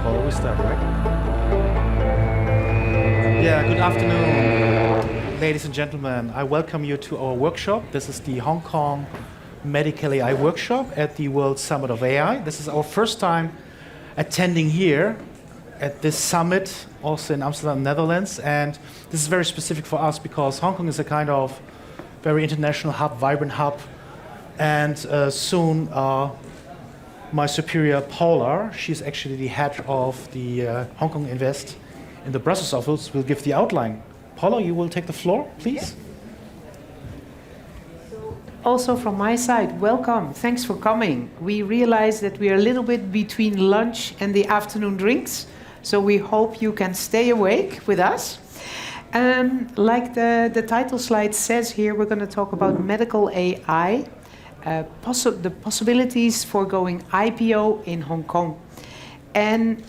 Oh, we start, right? Yeah, good afternoon, ladies and gentlemen. I welcome you to our workshop. This is the Hong Kong Medical AI workshop at the World Summit of AI. This is our first time attending here at this summit, also in Amsterdam, Netherlands. And this is very specific for us because Hong Kong is a kind of very international hub, vibrant hub. And soon my superior, Paula, she's actually the head of the Hong Kong Invest in the Brussels office, will give the outline. Paula, you will take the floor, please. Also from my side, welcome. Thanks for coming. We realize that we are a little bit between lunch and the afternoon drinks, so we hope you can stay awake with us. Like the title slide says here, we're going to talk about medical AI, the possibilities for going IPO in Hong Kong. And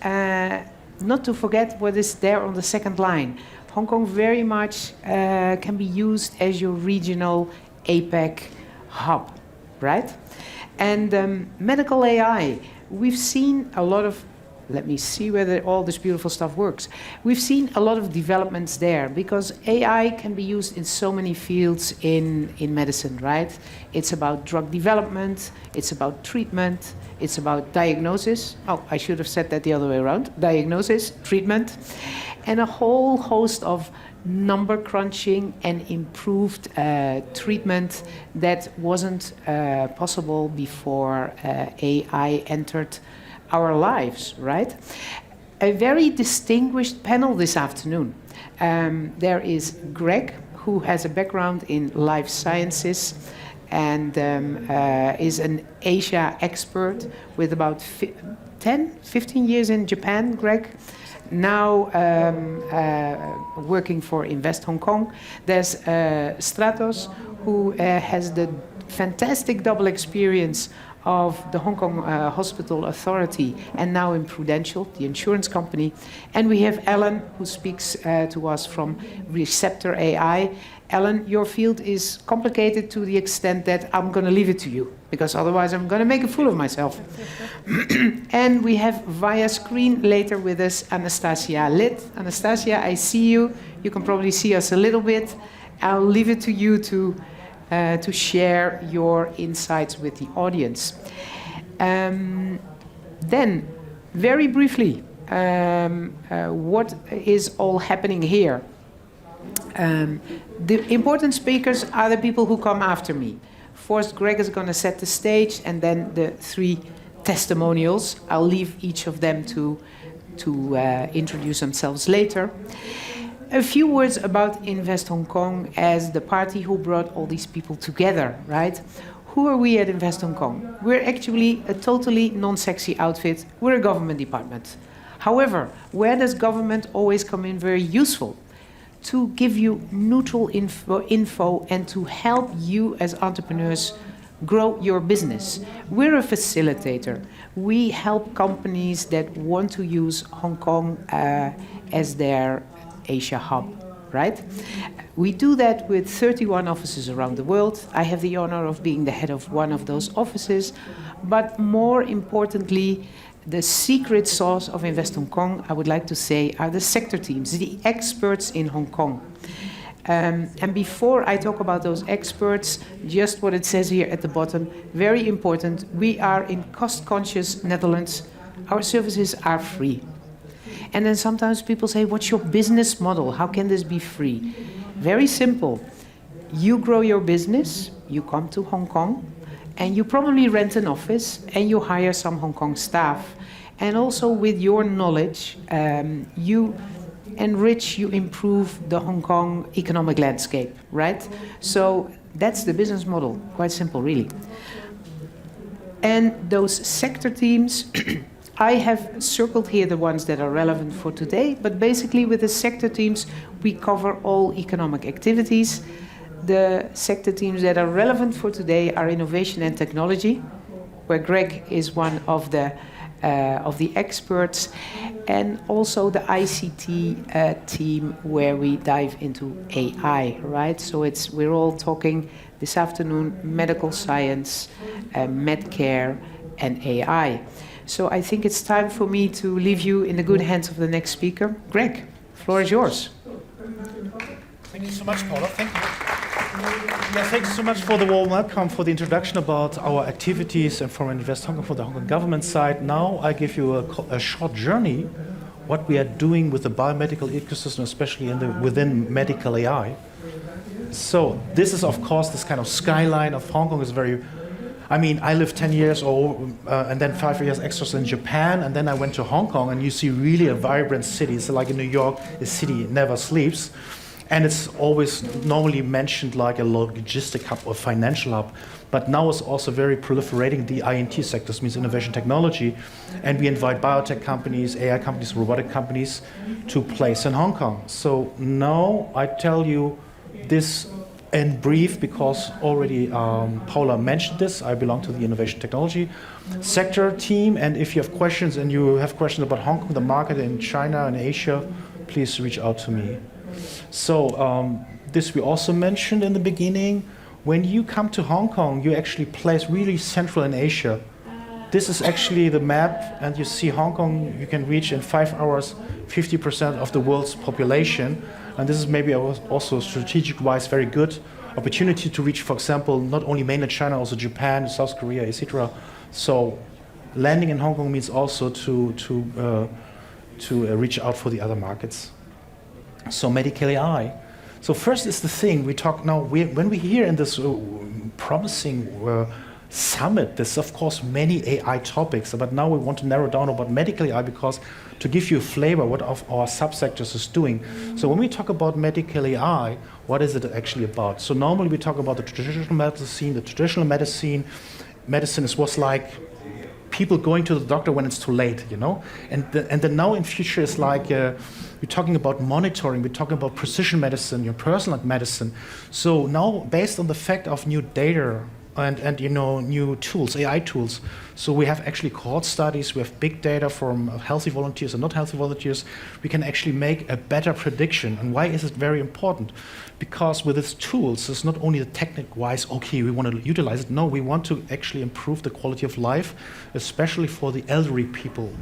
not to forget what is there on the second line. Hong Kong very much can be used as your regional APAC hub, right? And medical AI, we've seen a lot of, let me see whether all this beautiful stuff works. We've seen a lot of developments there because AI can be used in so many fields in medicine, right? It's about drug development, it's about treatment, it's about diagnosis. Oh, I should have said that the other way around. Diagnosis, treatment, and a whole host of number crunching and improved treatment that wasn't possible before AI entered our lives, right? A very distinguished panel this afternoon. There is Greg, who has a background in life sciences and is an Asia expert with about 15 years in Japan, Greg. Now working for Invest Hong Kong. There's Stratos, who has the fantastic double experience of the Hong Kong Hospital Authority and now in Prudential, the insurance company. And we have Ellen, who speaks to us from Receptor AI. Ellen, your field is complicated to the extent that I'm going to leave it to you, because otherwise I'm going to make a fool of myself. And we have via screen later with us Anastasia Lit. Anastasia, I see you. You can probably see us a little bit. I'll leave it to you to share your insights with the audience. Then, very briefly, what is all happening here? The important speakers are the people who come after me. First, Greg is going to set the stage, and then the three testimonials. I'll leave each of them to introduce themselves later. A few words about Invest Hong Kong as the party who brought all these people together, right? Who are we at Invest Hong Kong? We're actually a totally non-sexy outfit. We're a government department. However, where does government always come in very useful? To give you neutral info and to help you as entrepreneurs grow your business. We're a facilitator. We help companies that want to use Hong Kong as their Asia hub, right? We do that with 31 offices around the world. I have the honor of being the head of one of those offices. But more importantly, the secret sauce of Invest Hong Kong, I would like to say, are the sector teams, the experts in Hong Kong. And before I talk about those experts, just what it says here at the bottom, very important, we are in cost-conscious Netherlands. Our services are free. And then sometimes people say, what's your business model? How can this be free? Very simple. You grow your business, you come to Hong Kong, and you probably rent an office and you hire some Hong Kong staff. And also with your knowledge, you enrich, you improve the Hong Kong economic landscape, right? So that's the business model, quite simple, really. And those sector teams, I have circled here the ones that are relevant for today, but basically with the sector teams, we cover all economic activities. The sector teams that are relevant for today are innovation and technology, where Greg is one of the experts, and also the ICT team, where we dive into AI, right? So we're all talking this afternoon medical science, medcare, and AI. So I think it's time for me to leave you in the good hands of the next speaker. Greg, the floor is yours. Thank you so much, Paula. Thank you. Yeah, thanks so much for the warm welcome, for the introduction about our activities and Foreign Invest Hong Kong for the Hong Kong government side. Now I give you a short journey, what we are doing with the biomedical ecosystem, especially within medical AI. So this is, of course, this kind of skyline of Hong Kong is very, I mean, I lived 10 years and then 5 years extras in Japan, and then I went to Hong Kong, and you see really a vibrant city. So like in New York, the city never sleeps. And it's always normally mentioned like a logistic hub or financial hub, but now it's also very proliferating the INT sectors, means innovation technology, and we invite biotech companies, AI companies, robotic companies to place in Hong Kong. So now I tell you this in brief because already Paula mentioned this. I belong to the innovation technology sector team, and if you have questions and you have questions about Hong Kong, the market in China and Asia, please reach out to me. So this we also mentioned in the beginning. When you come to Hong Kong, you actually place really central in Asia. This is actually the map, and you see Hong Kong, you can reach in 5 hours 50% of the world's population. And this is maybe also strategic-wise very good opportunity to reach, for example, not only mainland China, also Japan, South Korea, etc. So landing in Hong Kong means also to reach out for the other markets. So medical AI. So first is the thing we talk now. When we hear in this promising summit, there's of course many AI topics, but now we want to narrow down about medical AI because to give you a flavor what of our subsectors is doing. So when we talk about medical AI, what is it actually about? So normally we talk about the traditional medicine. The traditional medicine was like people going to the doctor when it's too late, you know, and the now in future is like we're talking about monitoring, we're talking about precision medicine, your personal medicine. So now based on the fact of new data and you know new tools, AI tools, so we have actually cohort studies, we have big data from healthy volunteers and not healthy volunteers. We can actually make a better prediction. And why is it very important? Because with these tools, it's not only the technique-wise, okay, we want to utilize it. No, we want to actually improve the quality of life, especially for the elderly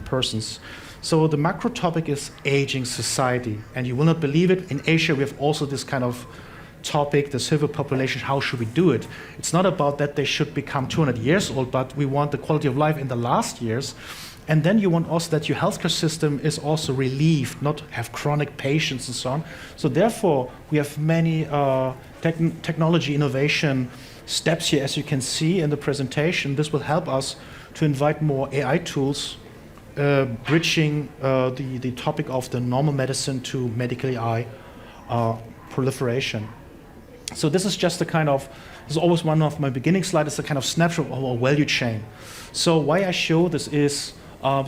persons. So the macro topic is aging society. And you will not believe it, in Asia we have also this kind of topic, the silver population, how should we do it? It's not about that they should become 200 years old, but we want the quality of life in the last years. And then you want also that your healthcare system is also relieved, not have chronic patients and so on. So therefore, we have many technology innovation steps here, as you can see in the presentation. This will help us to invite more AI tools, bridging the topic of the normal medicine to medical AI proliferation. So this is just a kind of, this is always one of my beginning slides, it's a kind of snapshot of our value chain. So why I show this is,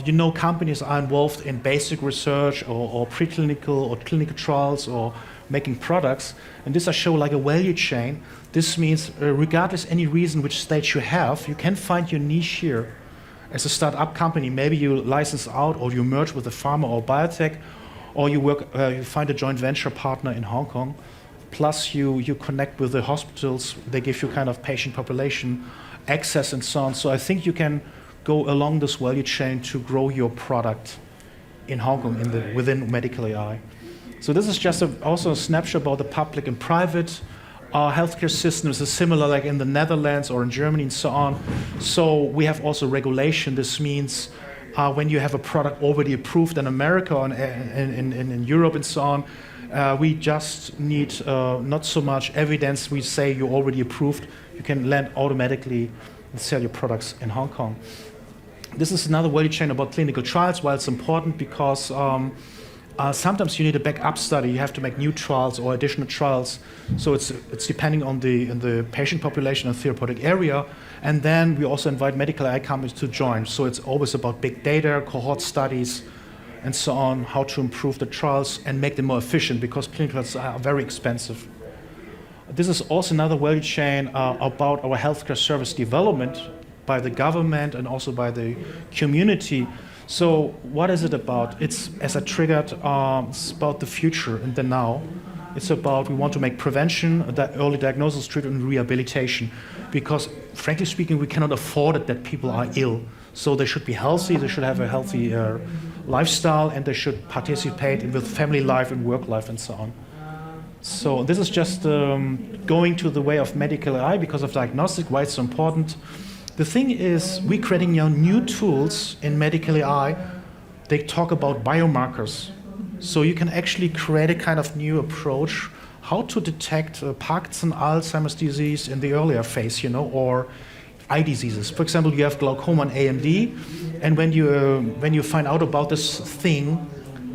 you know, companies are involved in basic research or preclinical or clinical trials or making products. And this I show like a value chain. This means regardless any reason which stage you have, you can find your niche here. As a startup company, maybe you license out or you merge with a pharma or biotech, or you you find a joint venture partner in Hong Kong. Plus you connect with the hospitals, they give you kind of patient population access and so on. So I think you can go along this value chain to grow your product in Hong Kong within medical AI. So this is just also a snapshot about the public and private healthcare systems. Is similar like in the Netherlands or in Germany and so on. So we have also regulation. This means when you have a product already approved in America and in Europe and so on, we just need not so much evidence. We say you're already approved. You can land automatically and sell your products in Hong Kong. This is another value chain about clinical trials. Why it's important because sometimes you need a backup study. You have to make new trials or additional trials. So it's depending on the patient population and therapeutic area. And then we also invite medical AI companies to join. So it's always about big data, cohort studies, and so on, how to improve the trials and make them more efficient because clinical trials are very expensive. This is also another value chain about our healthcare service development by the government and also by the community. So what is it about? It's, as I triggered, it's about the future and the now. It's about we want to make prevention, early diagnosis, treatment, and rehabilitation. Because frankly speaking, we cannot afford it that people are ill. So they should be healthy, they should have a healthy lifestyle, and they should participate with family life and work life and so on. So this is just going to the way of medical AI because of diagnostic, why it's so important. The thing is, we're creating new tools in medical AI. They talk about biomarkers. So you can actually create a kind of new approach how to detect Parkinson, Alzheimer's disease in the earlier phase, or eye diseases. For example, you have glaucoma and AMD, and when you find out about this thing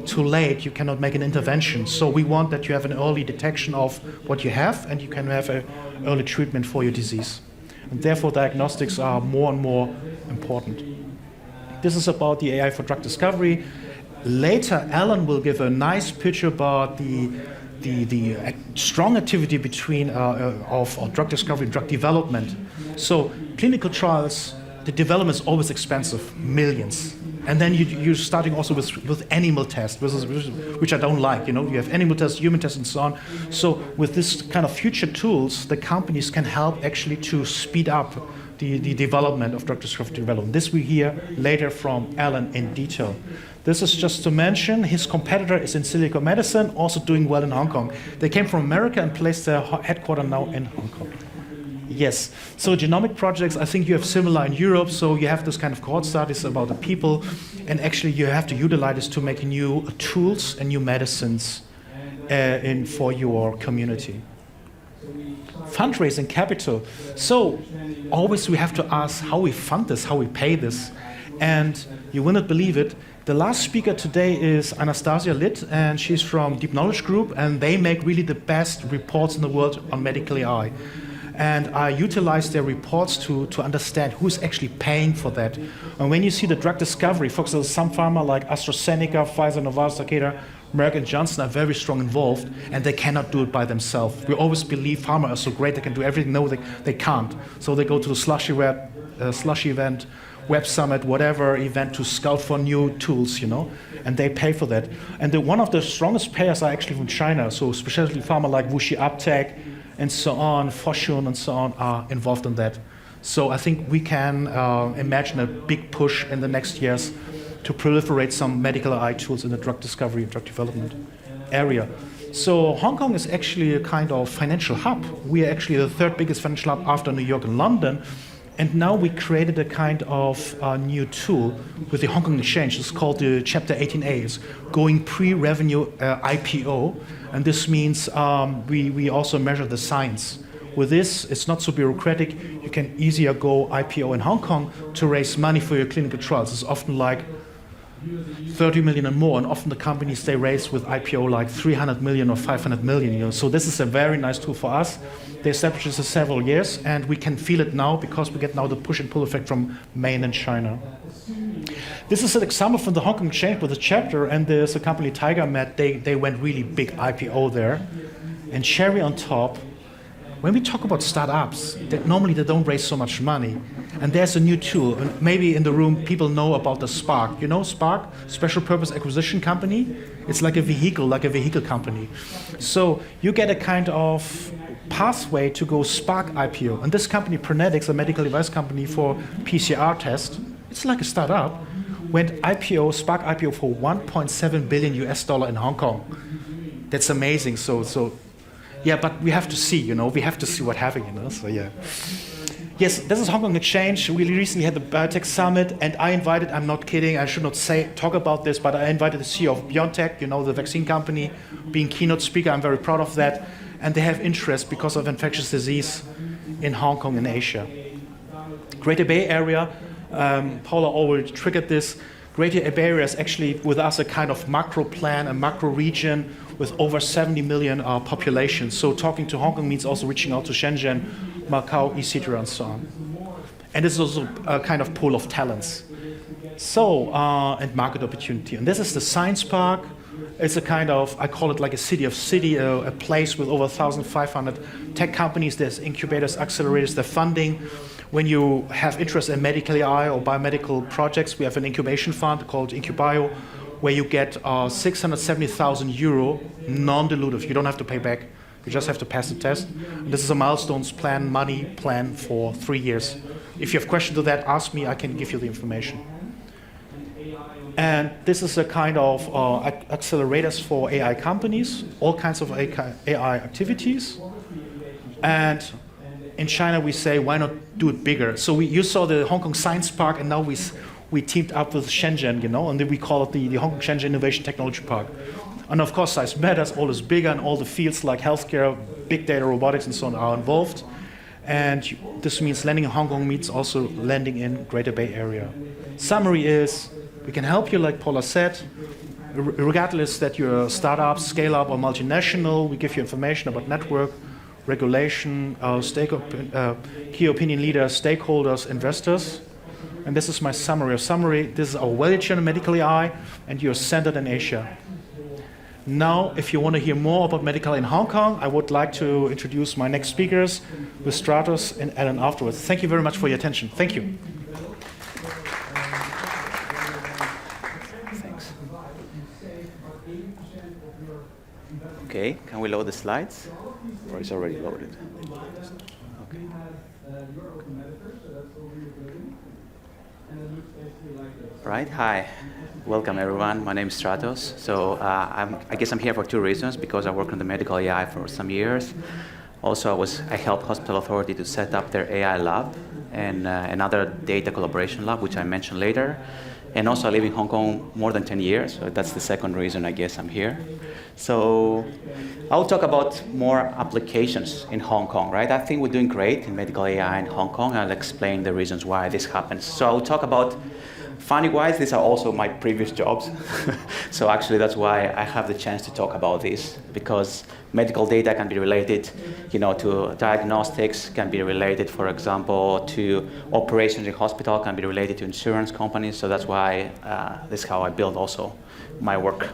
too late, you cannot make an intervention. So we want that you have an early detection of what you have, and you can have an early treatment for your disease. And therefore, diagnostics are more and more important. This is about the AI for drug discovery. Later, Alan will give a nice picture about the strong activity between of drug discovery and drug development. So clinical trials, the development is always expensive, millions. And then you're starting also with animal tests, which I don't like. You have animal tests, human tests, and so on. So with this kind of future tools, the companies can help actually to speed up the development of drug discovery development. This we hear later from Alan in detail. This is just to mention, his competitor is in Silicon Medicine, also doing well in Hong Kong. They came from America and placed their headquarters now in Hong Kong. Yes, so genomic projects, I think you have similar in Europe, so you have this kind of cohort studies about the people, and actually you have to utilize this to make new tools and new medicines for your community. Fundraising capital. So always we have to ask how we fund this, how we pay this, and you will not believe it. The last speaker today is Anastasia Lit, and she's from Deep Knowledge Group, and they make really the best reports in the world on medical AI. And I utilize their reports to understand who's actually paying for that. And when you see the drug discovery, for example, some pharma like AstraZeneca, Pfizer, Novartis, Takeda, Merck and Johnson are very strong involved, and they cannot do it by themselves. We always believe pharma are so great, they can do everything. No, they can't. So they go to the slush event, Web Summit, whatever event to scout for new tools, and they pay for that. And one of the strongest payers are actually from China, so especially pharma like Wuxi Uptech and so on, Fosun and so on are involved in that. So I think we can imagine a big push in the next years to proliferate some medical AI tools in the drug discovery and drug development area. So Hong Kong is actually a kind of financial hub. We are actually the third biggest financial hub after New York and London. And now we created a kind of new tool with the Hong Kong Exchange. It's called the Chapter 18A. It's going pre-revenue IPO. And this means we also measure the science. With this, it's not so bureaucratic. You can easier go IPO in Hong Kong to raise money for your clinical trials. It's often like 30 million and more, and often the companies they raise with IPO like 300 million or 500 million. So this is a very nice tool for us. They established this for several years, and we can feel it now because we get now the push and pull effect from Maine and China. This is an example from the Hong Kong Exchange with a chapter, and there's a company TigerMed. They went really big IPO there, and cherry on top. When we talk about startups, normally they don't raise so much money. And there's a new tool. And maybe in the room people know about the SPAC. SPAC, Special Purpose Acquisition Company? It's like a vehicle company. So you get a kind of pathway to go SPAC IPO. And this company, Prenetics, a medical device company for PCR test, it's like a startup, went SPAC IPO for $1.7 billion in Hong Kong. That's amazing. So yeah, but we have to see, we have to see what happened, so yeah. Yes, this is Hong Kong Exchange. We recently had the Biotech Summit, and I invited, I'm not kidding, I should not talk about this, but I invited the CEO of BioNTech, the vaccine company, being keynote speaker. I'm very proud of that. And they have interest because of infectious disease in Hong Kong and Asia. Greater Bay Area, Paula already triggered this. Greater Bay Area is actually with us a kind of macro plan, a macro region with over 70 million population. So talking to Hong Kong means also reaching out to Shenzhen, Macau, etc. and so on. And it's also a kind of pool of talents. So, and market opportunity. And this is the Science Park. It's a kind of, I call it like a city of city, a place with over 1,500 tech companies. There's incubators, accelerators, the funding. When you have interest in medical AI or biomedical projects, we have an incubation fund called IncuBio, where you get 670,000 euro non-dilutive. You don't have to pay back. You just have to pass the test. And this is a milestones plan, money plan for 3 years If you have questions to that, ask me, I can give you the information. And this is a kind of accelerators for AI companies, all kinds of AI activities. And in China, we say, why not do it bigger? So you saw the Hong Kong Science Park, and now we teamed up with Shenzhen, and then we call it the Hong Kong Shenzhen Innovation Technology Park. And of course, size matters, all is bigger, and all the fields like healthcare, big data, robotics, and so on are involved. And this means landing in Hong Kong means also landing in Greater Bay Area. Summary is, we can help you, like Paula said, regardless that you're a startup, scale-up, or multinational. We give you information about network, regulation, key opinion leaders, stakeholders, investors. And this is my summary. This is our value chain in medical AI, and you're centered in Asia. Now, if you want to hear more about medical in Hong Kong, I would like to introduce my next speakers with Stratos and Alan afterwards. Thank you very much for your attention. Thank you. Thanks. Okay, can we load the slides? Or it's already loaded? Okay. Right, hi. Welcome everyone. My name is Stratos. So I guess I'm here for two reasons, because I worked on the medical AI for some years. Also, I helped Hospital Authority to set up their AI lab and another data collaboration lab, which I mentioned later. And also I live in Hong Kong more than 10 years, so that's the second reason I guess I'm here. So I'll talk about more applications in Hong Kong, right? I think we're doing great in medical AI in Hong Kong. I'll explain the reasons why this happens. So I'll talk about, funny-wise, these are also my previous jobs. So actually that's why I have the chance to talk about this, because medical data can be related, to diagnostics, can be related, for example, to operations in hospital, can be related to insurance companies. So that's why this is how I build also my work.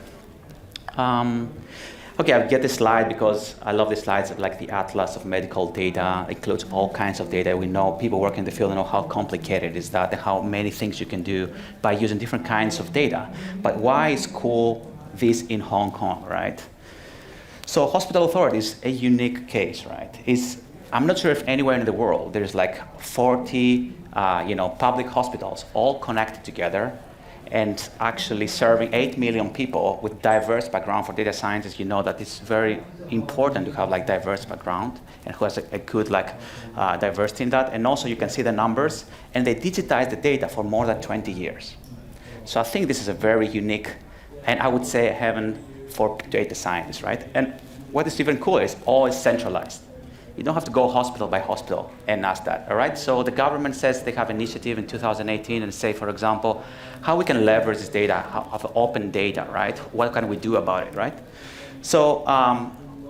Okay, I'll get this slide because I love these slides, like the atlas of medical data. It includes all kinds of data. We know people work in the field know how complicated is that and how many things you can do by using different kinds of data. But why is cool this in Hong Kong, right? So Hospital Authority is a unique case, right? I'm not sure if anywhere in the world there's like 40 public hospitals all connected together and actually serving 8 million people with diverse background. For data scientists, you know that it's very important to have like diverse background and who has a good diversity in that. And also you can see the numbers, and they digitize the data for more than 20 years. So I think this is a very unique, and I would say a heaven for data scientists, right? And what is even cooler is all is centralized. You don't have to go hospital by hospital and ask that, all right? So the government says they have initiative in 2018 and say, for example, how we can leverage this data of open data, right? What can we do about it, right? So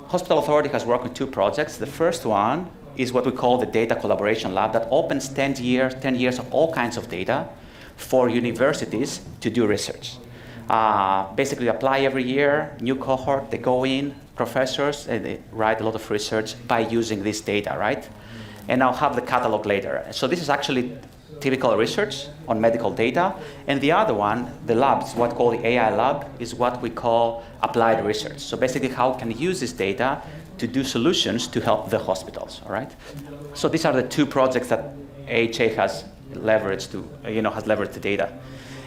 Hospital Authority has worked on two projects. The first one is what we call the Data Collaboration Lab that opens 10 years of all kinds of data for universities to do research. Basically apply every year, new cohort, they go in, professors, and they write a lot of research by using this data, right? And I'll have the catalog later. So this is actually typical research on medical data. And the other one, the labs, what we call the AI lab, is what we call applied research. So basically how can you use this data to do solutions to help the hospitals, all right? So these are the two projects that AHA has leveraged the data.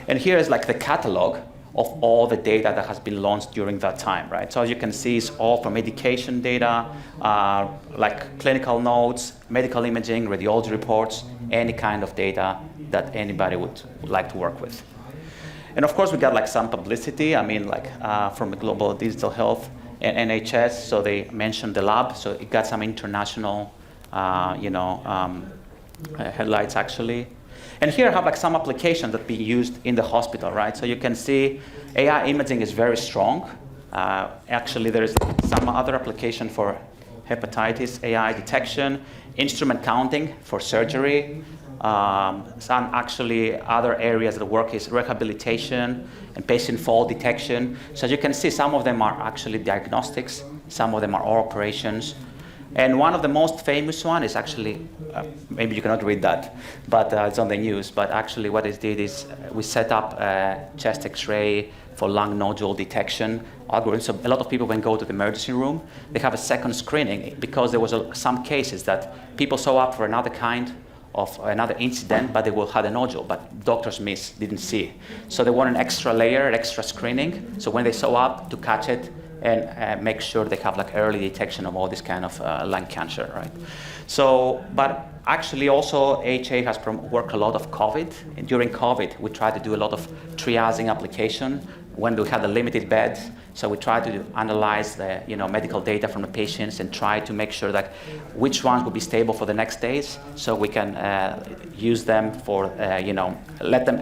And here is like the catalog of all the data that has been launched during that time, right? So as you can see, it's all from medication data, like clinical notes, medical imaging, radiology reports, any kind of data that anybody would like to work with. And of course, we got like some publicity, from the Global Digital Health and NHS, so they mentioned the lab, so it got some international, headlights actually. And here I have like some applications that be used in the hospital, right? So you can see AI imaging is very strong. Actually, there is some other application for hepatitis, AI detection, instrument counting for surgery. Some actually other areas of the work is rehabilitation and patient fall detection. So as you can see, some of them are actually diagnostics, some of them are operations. And one of the most famous one is actually, maybe you cannot read that, but it's on the news. But actually what it did is we set up a chest X-ray for lung nodule detection algorithm. So a lot of people when go to the emergency room, they have a second screening because there was some cases that people show up for another kind of another incident, but they will have a nodule, but doctors didn't see. So they want an extra layer, extra screening. So when they show up, to catch it and make sure they have like early detection of all this kind of lung cancer, right? So, but actually also HA has worked a lot of COVID. And during COVID, we tried to do a lot of triaging application when we had a limited bed. So we tried to analyze the medical data from the patients and try to make sure that which ones would be stable for the next days, so we can use them for let them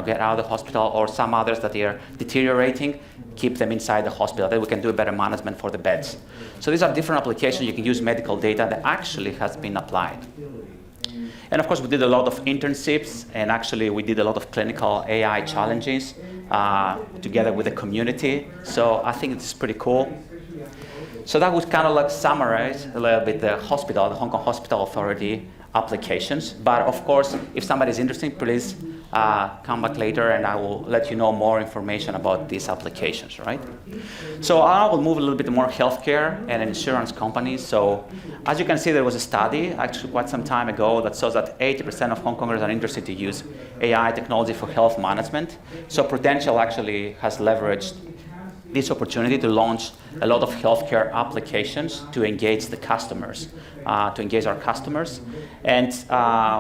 get out of the hospital, or some others that they are deteriorating, keep them inside the hospital. Then we can do a better management for the beds. So these are different applications. You can use medical data that actually has been applied. And of course, we did a lot of internships, and actually we did a lot of clinical AI challenges together with the community. So I think it's pretty cool. So that would kind of like summarize a little bit the hospital, the Hong Kong Hospital Authority applications. But of course, if somebody's interested, please come back later and I will let you know more information about these applications, right? So I will move a little bit more healthcare and insurance companies. So as you can see, there was a study actually quite some time ago that shows that 80% of Hong Kongers are interested to use AI technology for health management. So Prudential actually has leveraged this opportunity to launch a lot of healthcare applications to engage the customers, to engage our customers. And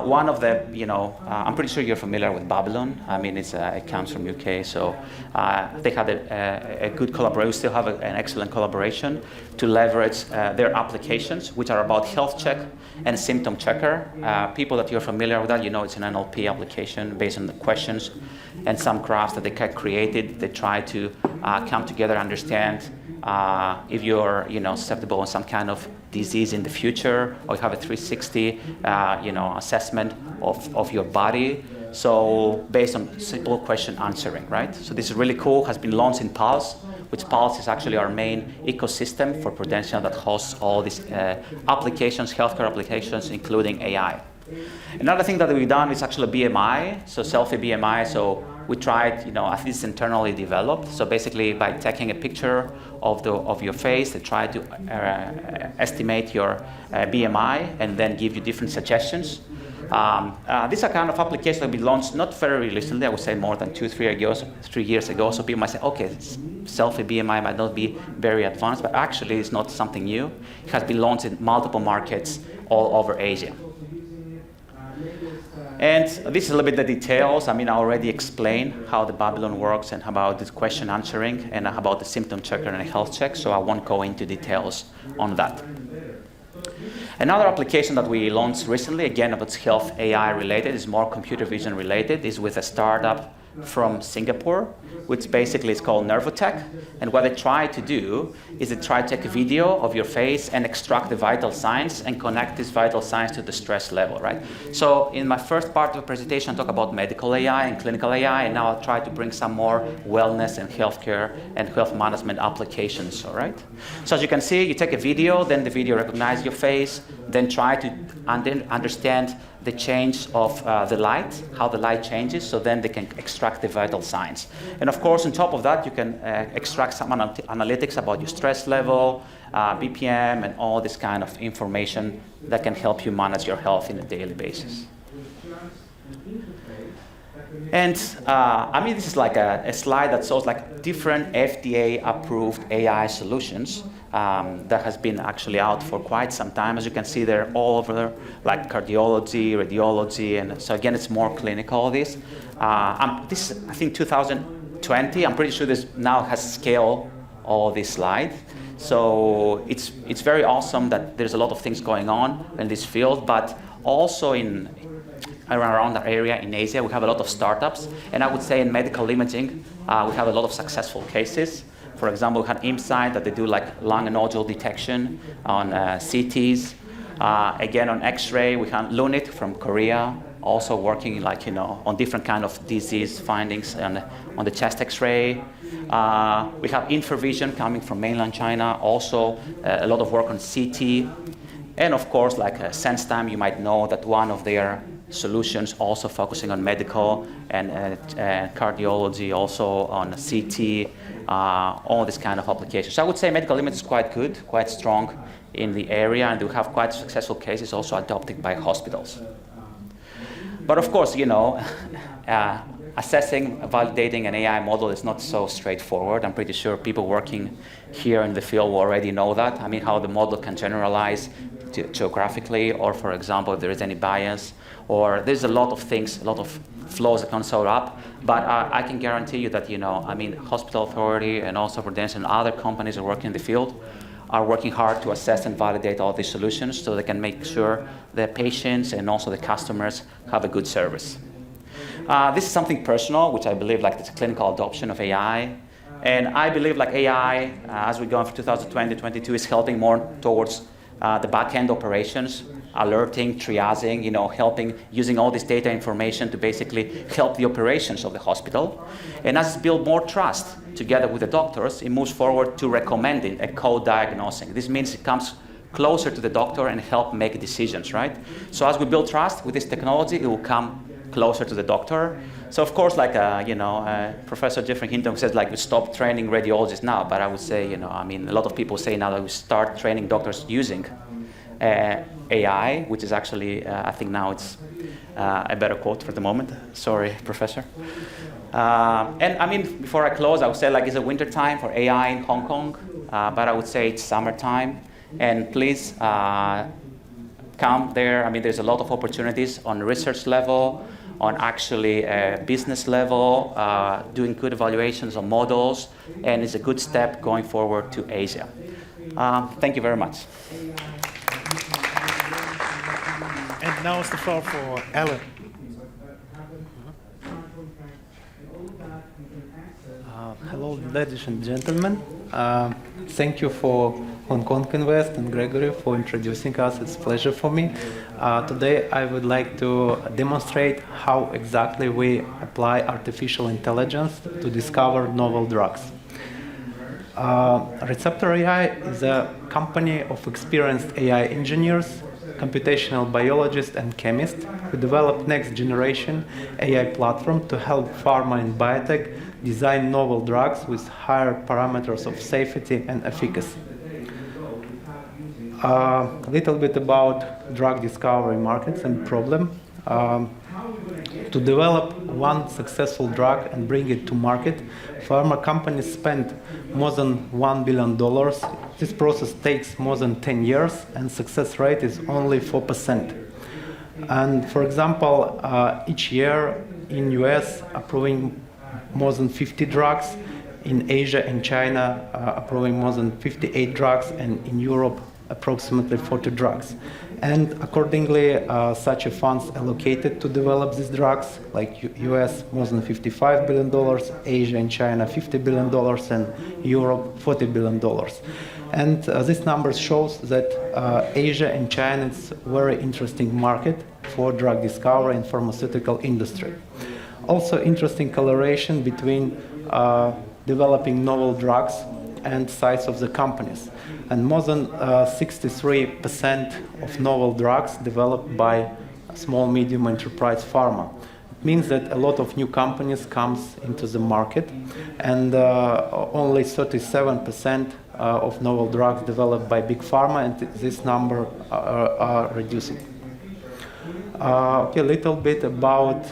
one of the, I'm pretty sure you're familiar with Babylon. I mean, it comes from UK, so they had a good collaboration. We still have an excellent collaboration to leverage their applications, which are about health check and symptom checker. People that you're familiar with that, it's an NLP application based on the questions and some graphs that they created. They try to come together, understand if you're susceptible to some kind of disease in the future, or you have a 360 assessment of your body. So based on simple question answering, right? So this is really cool. Has been launched in Pulse, which Pulse is actually our main ecosystem for Prudential that hosts all these applications, healthcare applications, including AI. Another thing that we've done is actually BMI, so selfie BMI. So we tried, I think it's internally developed. So basically, by taking a picture of your face, they try to estimate your BMI and then give you different suggestions. These are kind of applications that we launched not very recently. I would say more than 3 years ago. So people might say, okay, selfie BMI might not be very advanced, but actually it's not something new. It has been launched in multiple markets all over Asia. And this is a little bit the details. I mean, I already explained how the Babylon works and about this question answering and about the symptom checker and health check, so I won't go into details on that. Another application that we launched recently, again, it's health AI related, is more computer vision related, is with a startup from Singapore, which basically is called Nervotech. And what they try to do is they try to take a video of your face and extract the vital signs and connect these vital signs to the stress level, right? So in my first part of the presentation, I talk about medical AI and clinical AI, and now I'll try to bring some more wellness and healthcare and health management applications, all right? So as you can see, you take a video, then the video recognizes your face, then try to understand the change of the light, how the light changes, so then they can extract the vital signs. And of course, on top of that, you can extract some analytics about your stress level, BPM, and all this kind of information that can help you manage your health on a daily basis. And I mean, this is like a slide that shows like different FDA-approved AI solutions that has been actually out for quite some time. As you can see, they're all over there, like cardiology, radiology, and so again, it's more clinical. This is, I think, 2020. I'm pretty sure this now has scaled all this slide. So it's very awesome that there's a lot of things going on in this field, but also around that area in Asia, we have a lot of startups. And I would say in medical imaging, we have a lot of successful cases. For example, we had ImSight that they do like lung nodule detection on CTs. Again, on X-ray, we have Lunit from Korea, also working like, on different kind of disease findings on the chest X-ray. We have Infravision coming from mainland China, also a lot of work on CT. And of course, like SenseTime, you might know that one of their solutions also focusing on medical and cardiology, also on CT, all this kind of applications. So I would say medical imaging is quite good, quite strong in the area, and we have quite successful cases also adopted by hospitals. But of course, assessing, validating an AI model is not so straightforward. I'm pretty sure people working here in the field will already know that. I mean, how the model can generalize geographically, or for example, if there is any bias, or there's a lot of things, a lot of flows that can show up. But I can guarantee you that, Hospital Authority and also Prudential and other companies that are working in the field are working hard to assess and validate all these solutions so they can make sure the patients and also the customers have a good service. This is something personal, which I believe it's a clinical adoption of AI. And I believe AI, as we go into 2020-22, is helping more towards the back-end operations, alerting, triaging, helping, using all this data information to basically help the operations of the hospital. And as it builds more trust together with the doctors, it moves forward to recommending a co-diagnosing. This means it comes closer to the doctor and help make decisions, right? So as we build trust with this technology, it will come closer to the doctor. So of course, Professor Jeffrey Hinton says, we stop training radiologists now, but I would say, a lot of people say now that we start training doctors using AI, which is actually, I think now it's a better quote for the moment. Sorry, Professor. And before I close, I would say it's a winter time for AI in Hong Kong, but I would say it's summertime. And please come there. There's a lot of opportunities on research level, on actually business level, doing good evaluations on models, and it's a good step going forward to Asia. Thank you very much. And now is the floor for Alan. Hello, ladies and gentlemen. Thank you for Hong Kong Invest and Gregory for introducing us. It's a pleasure for me. Today I would like to demonstrate how exactly we apply artificial intelligence to discover novel drugs. Receptor AI is a company of experienced AI engineers, computational biologists and chemists who developed next generation AI platform to help pharma and biotech design novel drugs with higher parameters of safety and efficacy. A little bit about drug discovery markets and problem. To develop one successful drug and bring it to market, pharma companies spend more than $1 billion. This process takes more than 10 years and success rate is only 4%. And for example, each year in US approving more than 50 drugs, in Asia and China approving more than 58 drugs, and in Europe approximately 40 drugs. And accordingly, such a funds allocated to develop these drugs, like US more than $55 billion, Asia and China $50 billion, and Europe $40 billion. And this number shows that Asia and China is a very interesting market for drug discovery and pharmaceutical industry. Also interesting correlation between developing novel drugs and size of the companies. And more than 63% of novel drugs developed by small, medium enterprise pharma. It means that a lot of new companies comes into the market, and only 37% of novel drugs developed by big pharma, and this number are reducing. Okay, a little bit about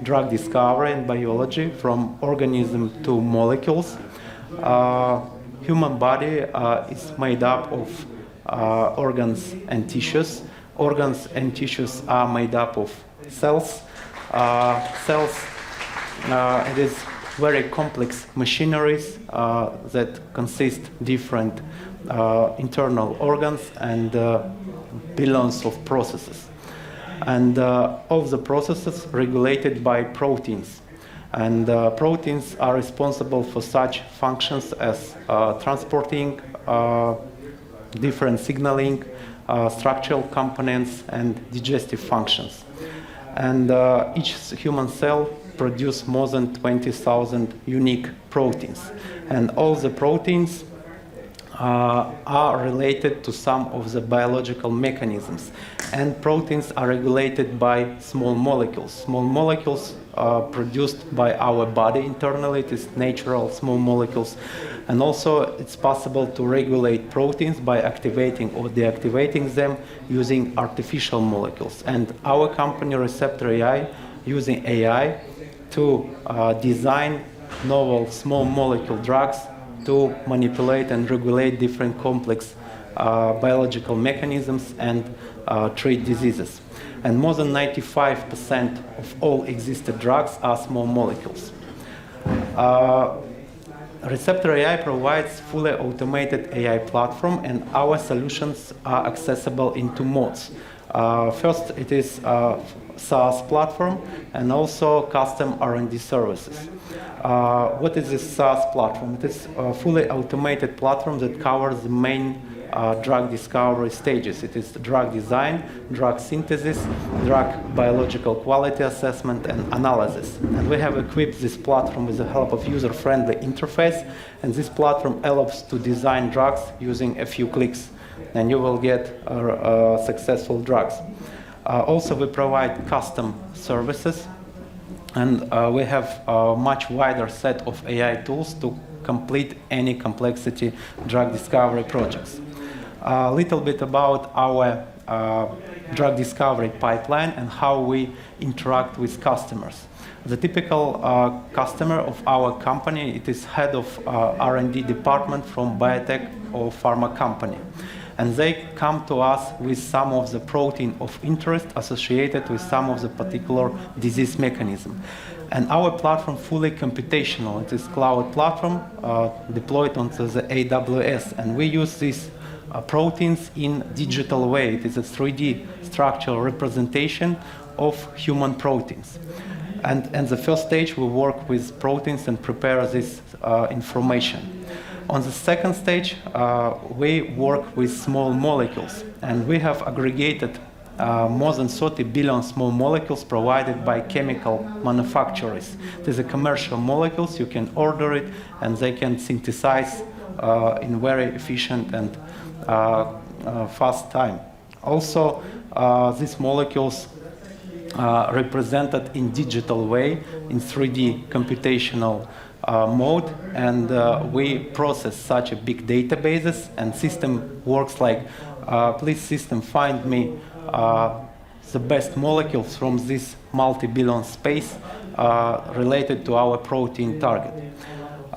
drug discovery and biology from organism to molecules. Human body is made up of organs and tissues. Organs and tissues are made up of cells. It is very complex machineries that consist different internal organs and billions of processes. And all the processes regulated by proteins. And proteins are responsible for such functions as transporting different signaling, structural components, and digestive functions. And each human cell produces more than 20,000 unique proteins. And all the proteins are related to some of the biological mechanisms, and proteins are regulated by small molecules. Small molecules are produced by our body internally. It is natural small molecules, and also it's possible to regulate proteins by activating or deactivating them using artificial molecules. And our company Receptor AI using AI to design novel small molecule drugs to manipulate and regulate different complex biological mechanisms and treat diseases. And more than 95% of all existed drugs are small molecules. Receptor AI provides fully automated AI platform, and our solutions are accessible in two modes. First, it is a SaaS platform and also custom R&D services. What is this SaaS platform? It is a fully automated platform that covers the main drug discovery stages. It is drug design, drug synthesis, drug biological quality assessment, and analysis. And we have equipped this platform with the help of user-friendly interface, and this platform allows to design drugs using a few clicks, and you will get successful drugs. Also, we provide custom services, and we have a much wider set of AI tools to complete any complexity drug discovery projects. A little bit about our drug discovery pipeline and how we interact with customers. The typical customer of our company, it is head of R&D department from biotech or pharma company. And they come to us with some of the protein of interest associated with some of the particular disease mechanism. And our platform fully computational. It is cloud platform deployed onto the AWS, and we use these proteins in digital way. It is a 3D structural representation of human proteins. And the first stage, we work with proteins and prepare this information. On the second stage, we work with small molecules, and we have aggregated more than 30 billion small molecules provided by chemical manufacturers. These are commercial molecules. You can order it, and they can synthesize in very efficient and fast time. Also, these molecules are represented in digital way, in 3D computational mode, and we process such a big databases, and system works like, please system find me the best molecules from this multi-billion space related to our protein target.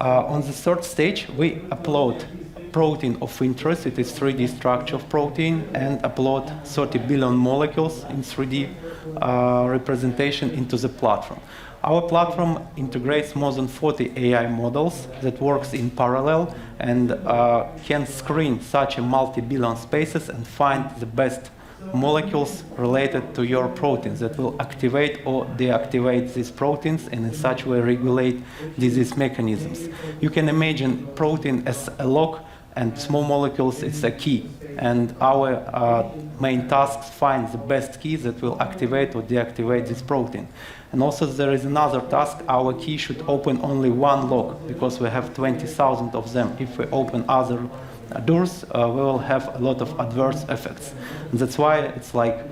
On the third stage, we upload protein of interest. It is 3D structure of protein, and upload 30 billion molecules in 3D representation into the platform. Our platform integrates more than 40 AI models that works in parallel and can screen such a multi-billion spaces and find the best molecules related to your proteins that will activate or deactivate these proteins and in such way regulate disease mechanisms. You can imagine protein as a lock and small molecules is a key. And our main tasks find the best keys that will activate or deactivate this protein. And also there is another task. Our key should open only one lock because we have 20,000 of them. If we open other doors, we will have a lot of adverse effects. And that's why it's like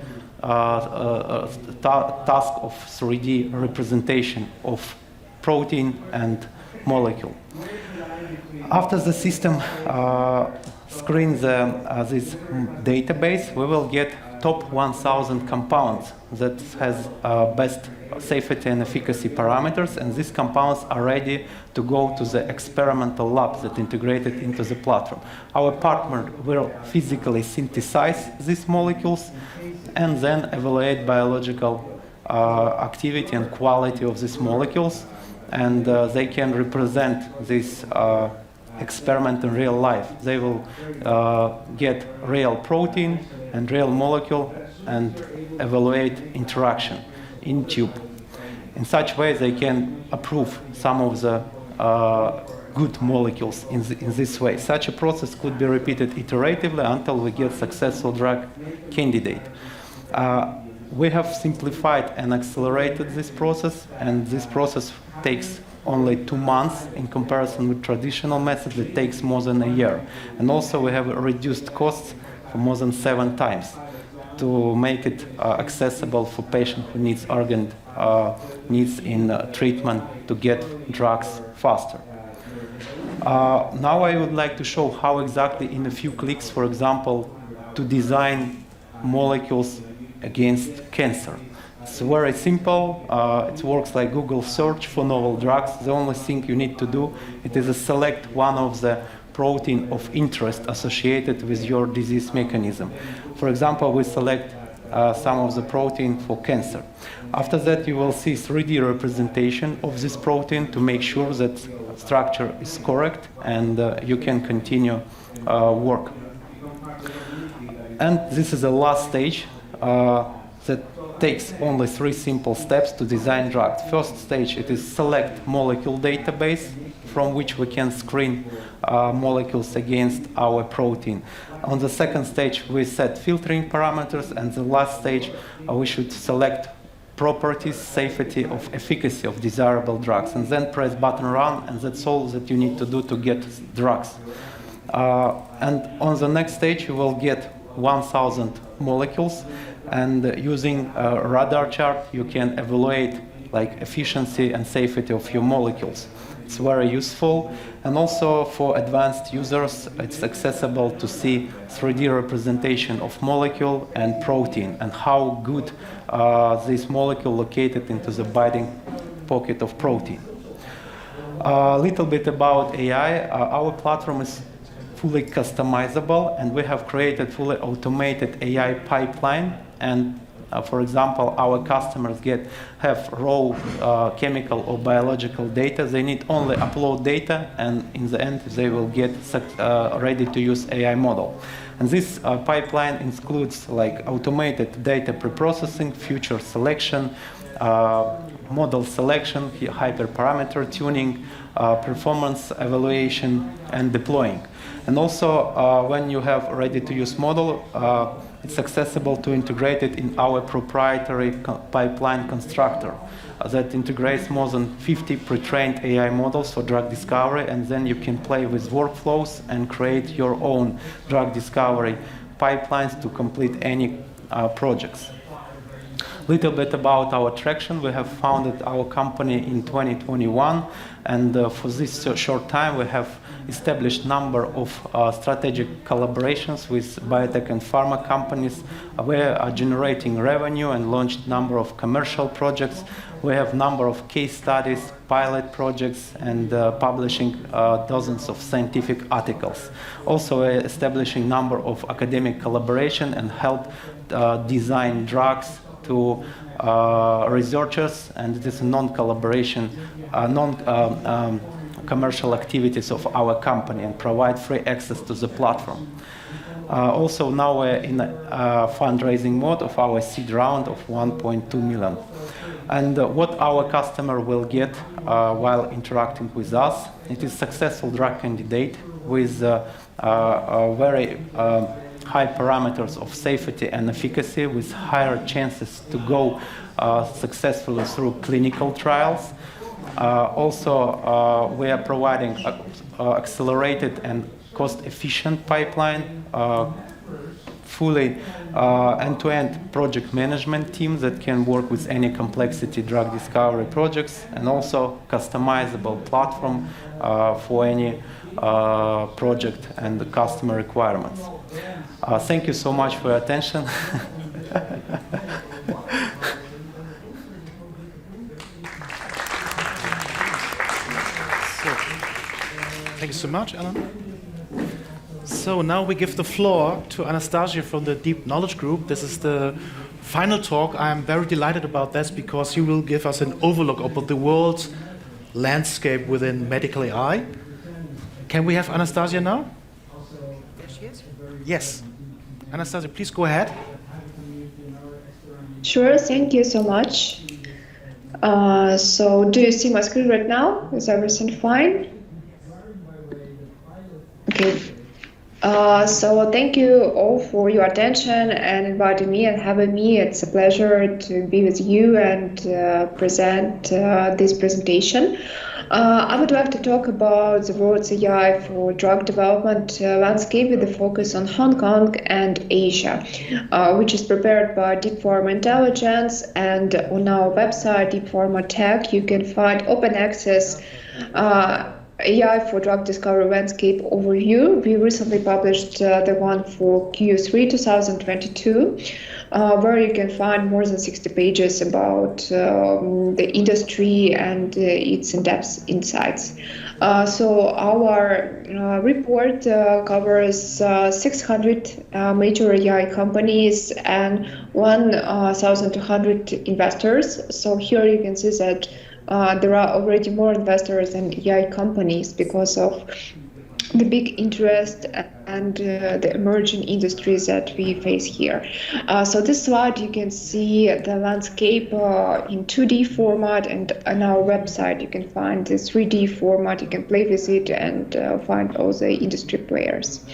a task of 3D representation of protein and molecule. After the system screens this database, we will get top 1,000 compounds that has best safety and efficacy parameters, and these compounds are ready to go to the experimental labs that integrated into the platform. Our partner will physically synthesize these molecules and then evaluate biological activity and quality of these molecules, and they can represent this experiment in real life. They will get real protein and real molecule and evaluate interaction in tube. In such way, they can approve some of the good molecules in this way. Such a process could be repeated iteratively until we get successful drug candidate. We have simplified and accelerated this process, and this process takes only 2 months in comparison with traditional methods that takes more than a year. And also we have reduced costs for more than 7 times to make it accessible for patients who needs organ needs in treatment to get drugs faster. Now I would like to show how exactly in a few clicks, for example, to design molecules against cancer. It's very simple. It works like Google search for novel drugs. The only thing you need to do is to select one of the protein of interest associated with your disease mechanism. For example, we select some of the protein for cancer. After that, you will see 3D representation of this protein to make sure that structure is correct and you can continue work. And this is the last stage that takes only 3 simple steps to design drugs. First stage, it is select molecule database from which we can screen molecules against our protein. On the second stage, we set filtering parameters, and the last stage, we should select properties, safety, of efficacy of desirable drugs, and then press button run, and that's all that you need to do to get drugs. And on the next stage, you will get 1,000 molecules, and using a radar chart, you can evaluate like efficiency and safety of your molecules. It's very useful, and also for advanced users, it's accessible to see 3D representation of molecule and protein and how good this molecule located into the binding pocket of protein. A little bit about AI. Our platform is fully customizable, and we have created fully automated AI pipeline. And for example, our customers have raw chemical or biological data. They need only upload data, and in the end, they will get ready-to-use AI model. And this pipeline includes like automated data preprocessing, feature selection, model selection, hyperparameter tuning, performance evaluation, and deploying. And also, when you have ready-to-use model, it's accessible to integrate it in our proprietary pipeline constructor that integrates more than 50 pre-trained AI models for drug discovery, and then you can play with workflows and create your own drug discovery pipelines to complete any projects. Little bit about our traction. We have founded our company in 2021, and for this short time we have established number of strategic collaborations with biotech and pharma companies. We are generating revenue and launched number of commercial projects. We have number of case studies, pilot projects, and publishing dozens of scientific articles. Also establishing number of academic collaboration and help design drugs to researchers, and it is non-collaboration, commercial activities of our company, and provide free access to the platform. Also now we're in a fundraising mode of our seed round of 1.2 million. And what our customer will get while interacting with us, it is successful drug candidate with very high parameters of safety and efficacy, with higher chances to go successfully through clinical trials. Also, we are providing accelerated and cost-efficient pipeline, fully end-to-end project management team that can work with any complexity drug discovery projects, and also customizable platform for any project and the customer requirements. Thank you so much for your attention. Thank you so much, Alan. So now we give the floor to Anastasia from the Deep Knowledge Group. This is the final talk. I am very delighted about this because you will give us an overlook of the world's landscape within medical AI. Can we have Anastasia now? There she is. Yes. Anastasia, please go ahead. Sure, thank you so much. So do you see my screen right now? Is everything fine? Okay. So thank you all for your attention and inviting me and having me. It's a pleasure to be with you and present this presentation. I would like to talk about the world's AI for drug development landscape with a focus on Hong Kong and Asia, which is prepared by Deep Pharma Intelligence. And on our website, Deep Pharma Tech, you can find open access AI for drug discovery landscape overview. We recently published the one for Q3 2022. Where you can find more than 60 pages about the industry and its in-depth insights. So our report covers 600 major AI companies and 1,200 investors. So here you can see that there are already more investors than AI companies because of the big interest and the emerging industries that we face here. So this slide, you can see the landscape in 2D format, and on our website you can find the 3D format. You can play with it and find all the industry players.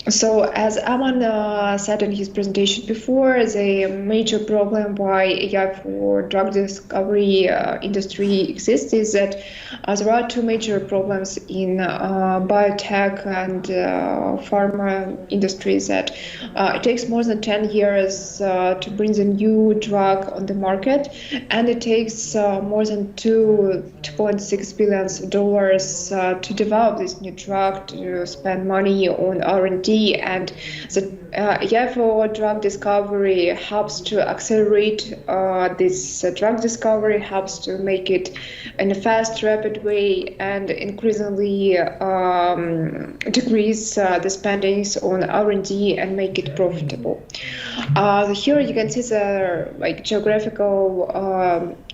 So as Aman said in his presentation before, the major problem why AI for drug discovery industry exists is that there are two major problems in biotech and pharma industries, that it takes more than 10 years to bring the new drug on the market, and it takes more than $2.6 billion to develop this new drug, to spend money on R&D. And the AI for drug discovery helps to accelerate this drug discovery, helps to make it in a fast, rapid way, and increasingly decrease the spendings on R&D and make it profitable. Here you can see the geographical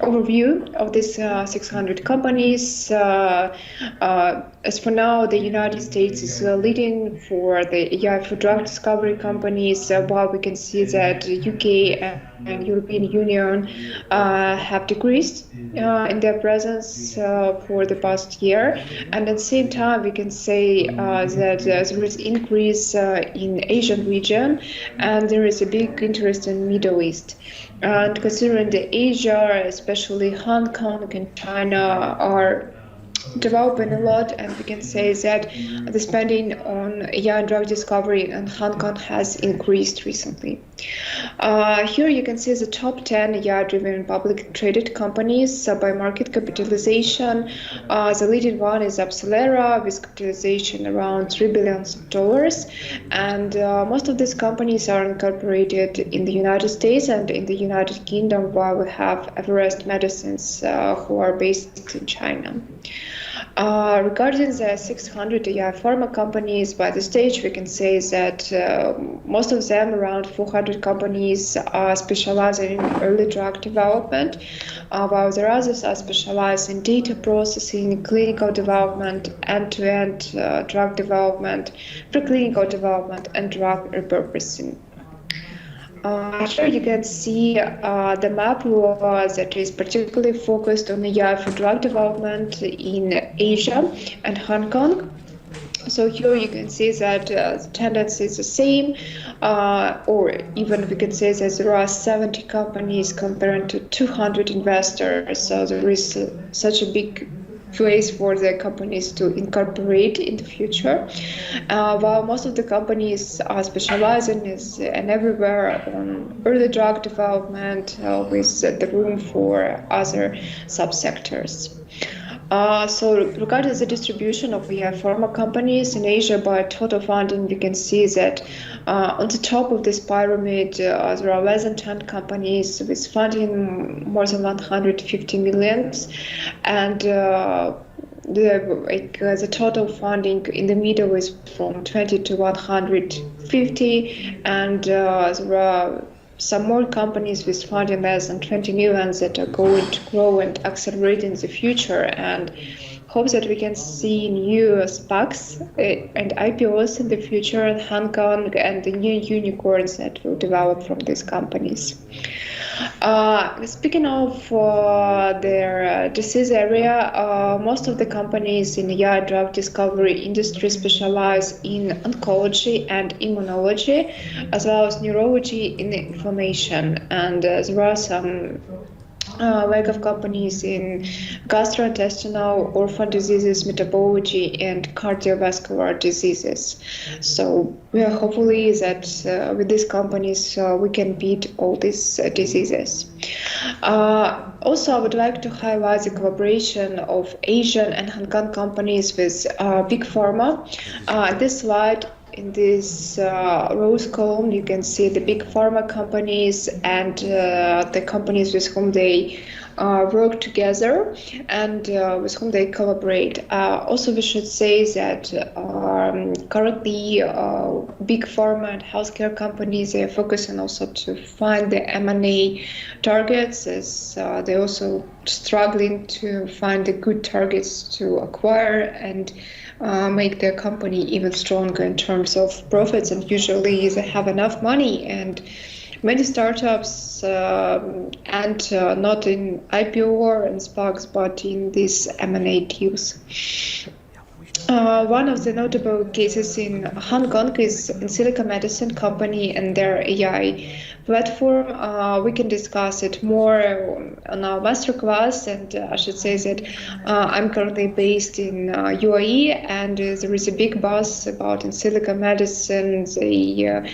overview of these 600 companies. As for now, the United States is leading for the AI for drug discovery companies, while we can see that UK and European Union have decreased in their presence for the past year. And at the same time, we can say that there is increase in Asian region, and there is a big interest in Middle East. And considering the Asia, especially Hong Kong and China, are developing a lot, and we can say that the spending on AI and drug discovery in Hong Kong has increased recently. Here you can see the top 10 AI-driven public traded companies by market capitalization. The leading one is Apcelera, with capitalization around $3 billion. And most of these companies are incorporated in the United States and in the United Kingdom, while we have Everest Medicines, who are based in China. Regarding the 600 AI pharma companies by the stage, we can say that most of them, around 400 companies, are specializing in early drug development, while the others are specialized in data processing, clinical development, end-to-end drug development, preclinical development, and drug repurposing. Here you can see the map that is particularly focused on AI for drug development in Asia and Hong Kong. So here you can see that the tendency is the same, or even we can say that there are 70 companies compared to 200 investors. So there is such a big place for the companies to incorporate in the future, while most of the companies are specializing and everywhere on early drug development with the room for other subsectors. So regarding the distribution of AI pharma companies in Asia by total funding, we can see that on the top of this pyramid, there are less than 10 companies with funding more than 150 million, and the total funding in the middle is from 20 to 150, and there are some more companies with funding less than 20 million that are going to grow and accelerate in the future, and hope that we can see new SPACs and IPOs in the future in Hong Kong, and the new unicorns that will develop from these companies. Speaking of their disease area, most of the companies in the AI drug discovery industry specialize in oncology and immunology, as well as neurology and inflammation. And there are some wave of companies in gastrointestinal, orphan diseases, metabology, and cardiovascular diseases. So we are hopefully that with these companies we can beat all these diseases. Also, I would like to highlight the collaboration of Asian and Hong Kong companies with Big Pharma. This slide, in this rose column, you can see the big pharma companies and the companies with whom they work together and with whom they collaborate. Also, we should say that currently big pharma and healthcare companies are focusing also to find the M&A targets, as they're also struggling to find the good targets to acquire and make their company even stronger in terms of profits, and usually they have enough money, and many startups and not in IPO and SPACs but in these M&A deals. One of the notable cases in Hong Kong is Insilica Medicine company and their AI platform. We can discuss it more on our masterclass, and I should say that I'm currently based in UAE, and there is a big buzz about Insilica Medicine. They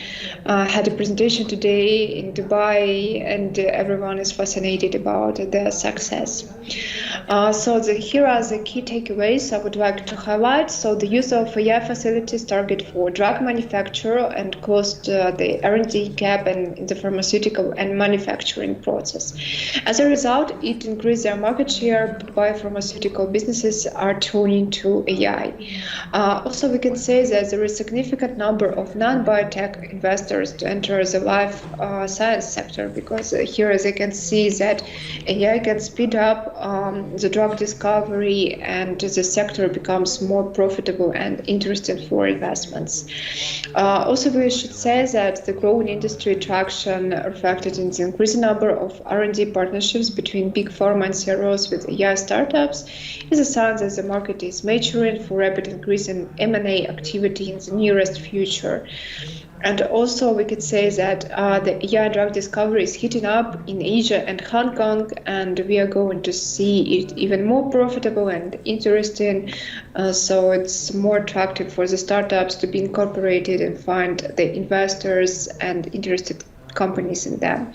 had a presentation today in Dubai, and everyone is fascinated about their success. Here are the key takeaways I would like to highlight. So the use of AI facilities target for drug manufacture and closed the R&D gap in the pharmaceutical and manufacturing process. As a result, it increased their market share, but biopharmaceutical businesses are turning to AI. Also, we can say that there is a significant number of non-biotech investors to enter the life science sector, because here, as you can see, that AI can speed up the drug discovery, and the sector becomes more profitable and interesting for investments. Also, we should say that the growing industry traction reflected in the increasing number of R&D partnerships between big pharma and CROs with AI startups is a sign that the market is maturing for rapid increase in M&A activity in the nearest future. And also, we could say that the AI drug discovery is heating up in Asia and Hong Kong, and we are going to see it even more profitable and interesting. So it's more attractive for the startups to be incorporated and find the investors and interested companies in them.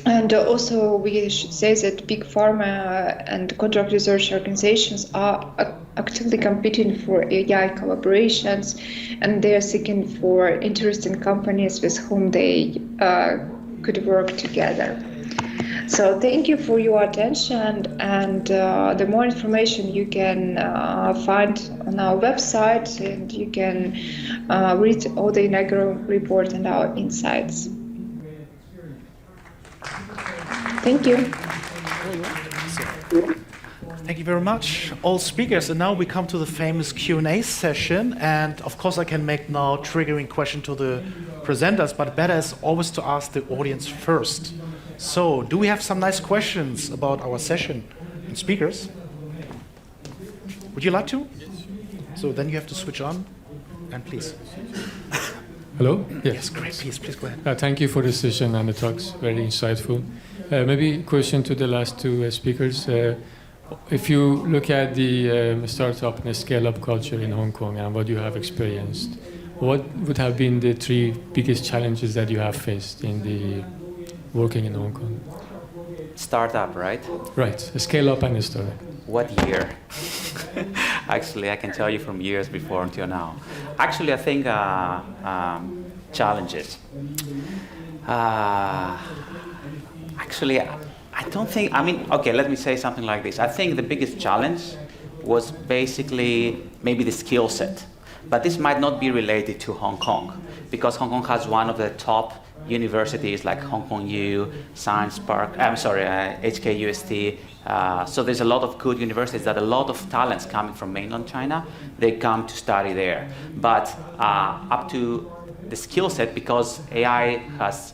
And also, we should say that big pharma and contract research organizations are actively competing for AI collaborations, and they are seeking for interesting companies with whom they could work together. So thank you for your attention, and the more information you can find on our website, and you can read all the inaugural report and our insights. Thank you. Thank you very much, all speakers. And now we come to the famous Q&A session. And of course, I can make now triggering question to the presenters, but better is always to ask the audience first. So, do we have some nice questions about our session and speakers? Would you like to? So then you have to switch on, and please. Hello? Yes, great. Please go ahead. Thank you for the session and the talks. Very insightful. Maybe a question to the last two speakers. If you look at the startup and the scale-up culture in Hong Kong and what you have experienced, what would have been the three biggest challenges that you have faced in the working in Hong Kong? Startup, right? Right, a scale-up and a startup. What year? Actually, I can tell you from years before until now. Actually, I think challenges. Actually, I don't think, okay, let me say something like this. I think the biggest challenge was basically maybe the skill set. But this might not be related to Hong Kong, because Hong Kong has one of the top universities like Hong Kong U, Science Park, HKUST. So there's a lot of good universities that a lot of talents coming from mainland China, they come to study there. But up to the skill set, because AI has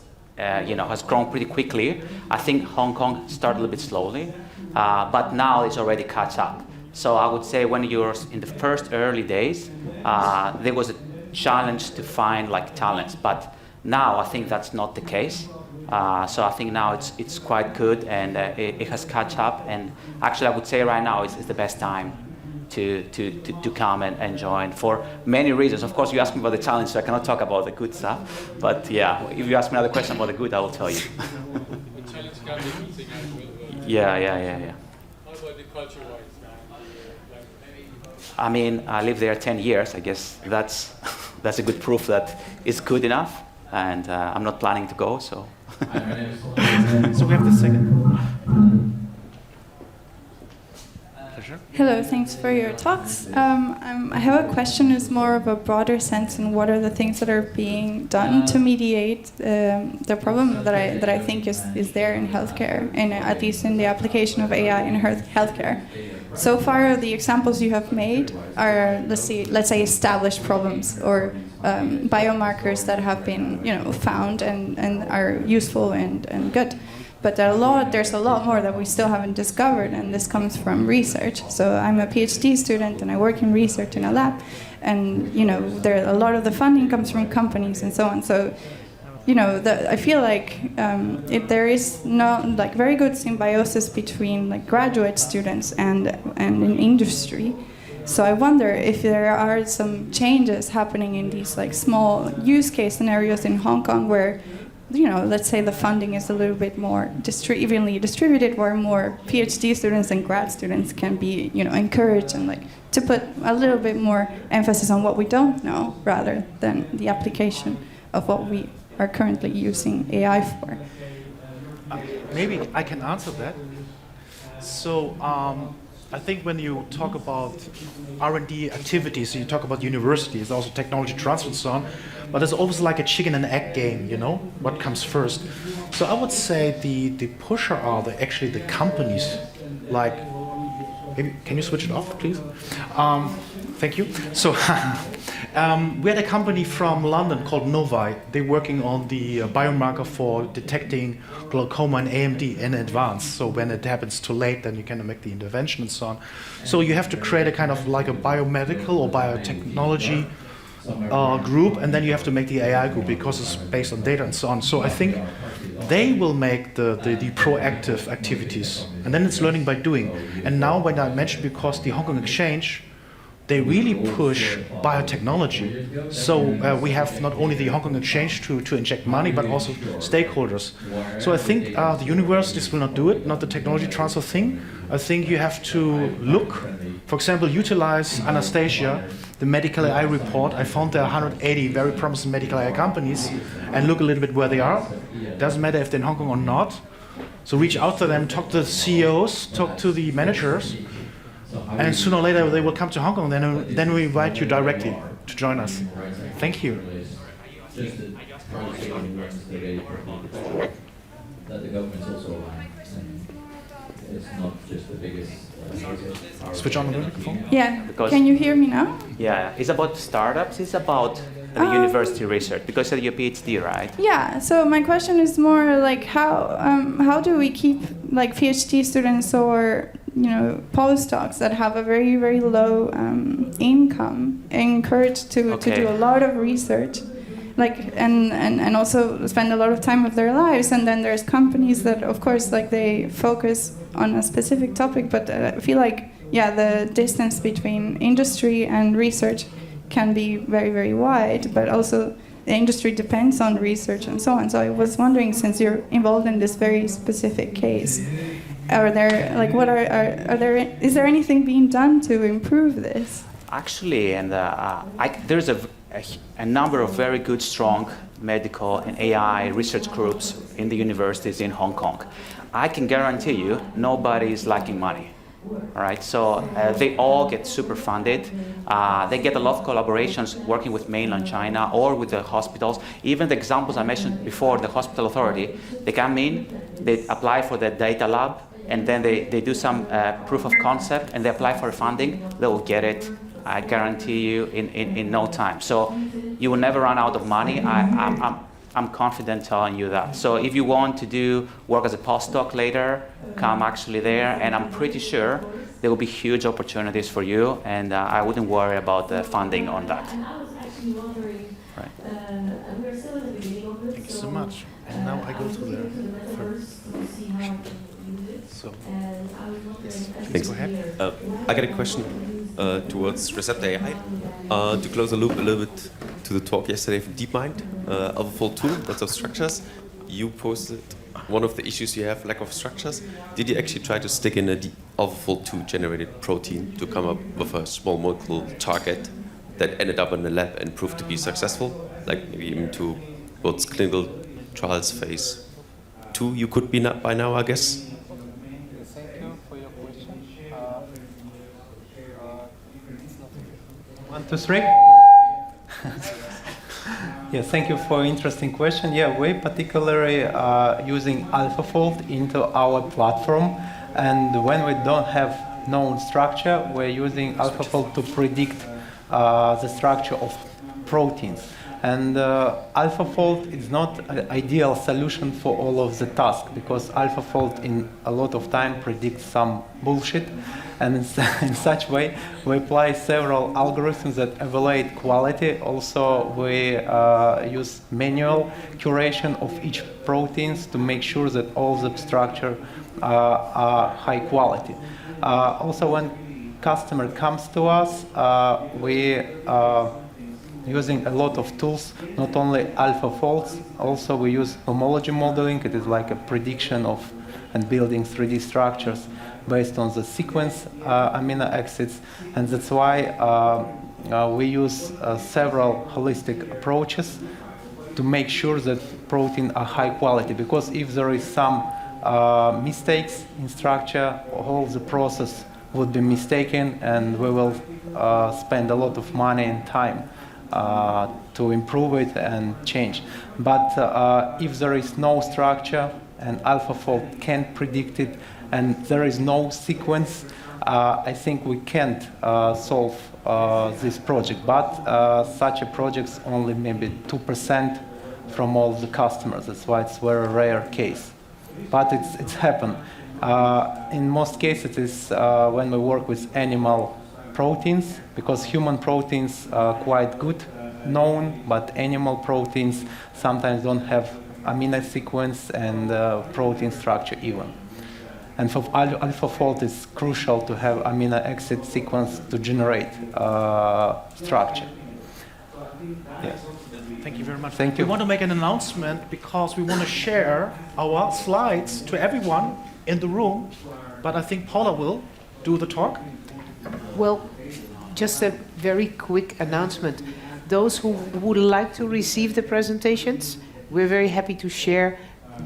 grown pretty quickly, I think Hong Kong started a little bit slowly, but now it's already caught up. So I would say when you're in the first early days, there was a challenge to find talents, but now I think that's not the case. So I think now it's quite good, and it has catch up. And actually, I would say right now is the best time to come and join for many reasons. Of course, you asked me about the challenge, so I cannot talk about the good stuff. But yeah, if you ask me another question about the good, I will tell you. The challenge can be easing as well. Yeah. How about the culture-wise? I mean, I lived there 10 years. I guess that's a good proof that it's good enough, and I'm not planning to go. So. So we have the second. Pleasure. Hello, thanks for your talks. I have a question. It's more of a broader sense, and what are the things that are being done to mediate the problem that I think is there in healthcare, and at least in the application of AI in healthcare. So far, the examples you have made are, let's say, established problems or biomarkers that have been, found and are useful and good. But there's a lot more that we still haven't discovered, and this comes from research. So I'm a PhD student, and I work in research in a lab, and a lot of the funding comes from companies and so on. So I feel like there is no very good symbiosis between graduate students and in industry. So I wonder if there are some changes happening in these small use case scenarios in Hong Kong where, let's say the funding is a little bit more evenly distributed, where more PhD students and grad students can be, encouraged and to put a little bit more emphasis on what we don't know rather than the application of what we are currently using AI for. Maybe I can answer that. So I think when you talk about R&D activities, you talk about universities, also technology transfer and so on, but it's always like a chicken and egg game, what comes first. So I would say the pusher are actually the companies, maybe, can you switch it off, please? Thank you. So we had a company from London called Novi. They're working on the biomarker for detecting glaucoma and AMD in advance. So when it happens too late, then you can make the intervention and so on. So you have to create a kind of like a biomedical or biotechnology group, and then you have to make the AI group because it's based on data and so on. So I think they will make the proactive activities, and then it's learning by doing. And now when I mentioned, because the Hong Kong Exchange, they really push biotechnology. So we have not only the Hong Kong Exchange to inject money, but also stakeholders. So I think the universities will not do it, not the technology transfer thing. I think you have to look, for example, utilize Anastasia, the medical AI report. I found there are 180 very promising medical AI companies, and look a little bit where they are. Doesn't matter if they're in Hong Kong or not. So reach out to them, talk to the CEOs, talk to the managers, and sooner or later they will come to Hong Kong. Then we invite you directly to join us. Thank you. That the government's also aligned. It's not just the biggest. Switch on the microphone. Yeah. Because- Can you hear me now? Yeah, it's about startups. It's about the university research, because you're PhD, right? Yeah. So my question is more like how do we keep PhD students or postdocs that have a very, very low income encouraged to do a lot of research, and also spend a lot of time of their lives. And then there's companies that, of course, they focus on a specific topic, but I feel the distance between industry and research can be very, very wide, but also the industry depends on research and so on. So I was wondering, since you're involved in this very specific case, is there anything being done to improve this? Actually, and there's a number of very good, strong medical and AI research groups in the universities in Hong Kong. I can guarantee you nobody is lacking money. All right, so they all get super funded. They get a lot of collaborations working with mainland China or with the hospitals. Even the examples I mentioned before, the hospital authority, they come in, they apply for the data lab, and then they do some proof of concept, and they apply for funding. They will get it, I guarantee you, in no time. So you will never run out of money. I'm confident telling you that. So if you want to work as a postdoc later, come actually there, and I'm pretty sure there will be huge opportunities for you, and I wouldn't worry about the funding on that. Thank you so much. now I go to the first. So, yes, please go ahead. I got a question towards Receptor AI. To close the loop a little bit to the talk yesterday from DeepMind, AlphaFold 2, lots of structures. You posted one of the issues you have, lack of structures. Did you actually try to stick in a AlphaFold 2 generated protein to come up with a small molecule target that ended up in the lab and proved to be successful? Like maybe even to what's clinical trials phase 2 you could be not by now, I guess? Thank you for your question. 1, 2, 3. Yeah, thank you for interesting question. Yeah, we particularly using AlphaFold into our platform, and when we don't have known structure, we're using AlphaFold to predict the structure of proteins. And AlphaFold is not an ideal solution for all of the tasks, because AlphaFold in a lot of time predicts some bullshit, and in such way we apply several algorithms that evaluate quality. Also we use manual curation of each proteins to make sure that all the structure are high quality. Also when customer comes to us, we using a lot of tools, not only AlphaFolds, also we use homology modeling. It is like a prediction of and building 3D structures based on the sequence amino acids, and that's why we use several holistic approaches to make sure that proteins are high quality, because if there is some mistakes in structure, all the process would be mistaken, and we will spend a lot of money and time to improve it and change. But if there is no structure and AlphaFold can't predict it, and there is no sequence, I think we can't solve this project. But such a project's only maybe 2% from all the customers. That's why it's a very rare case. But it's happened. In most cases, it is when we work with animal proteins, because human proteins are quite good known, but animal proteins sometimes don't have amino sequence and protein structure even. And for AlphaFold, it's crucial to have amino acid sequence to generate structure. Yes. Thank you very much. Thank you. We want to make an announcement because we want to share our slides to everyone in the room, but I think Paula will do the talk. Well, just a very quick announcement. Those who would like to receive the presentations, we're very happy to share.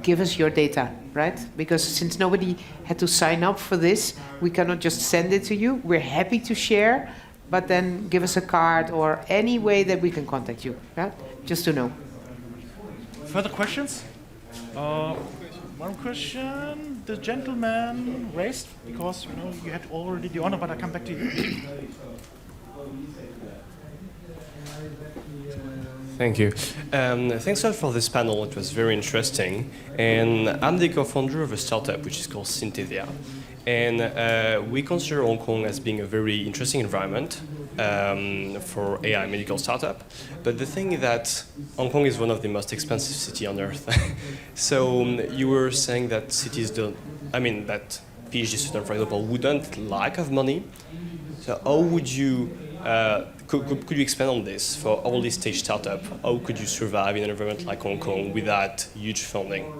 Give us your data, right? Because since nobody had to sign up for this, we cannot just send it to you. We're happy to share, but then give us a card or any way that we can contact you, right? Just to know. Further questions? One question the gentleman raised, because you had already the honor, but I come back to you. Thank you. Thanks a lot for this panel. It was very interesting. And I'm the co-founder of a startup which is called Synthesia. And we consider Hong Kong as being a very interesting environment for AI medical startup. But the thing is that Hong Kong is one of the most expensive cities on earth. So you were saying that cities don't, that PhD students, for example, wouldn't lack of money. So how would you, could you expand on this for early stage startup? How could you survive in an environment like Hong Kong without huge funding?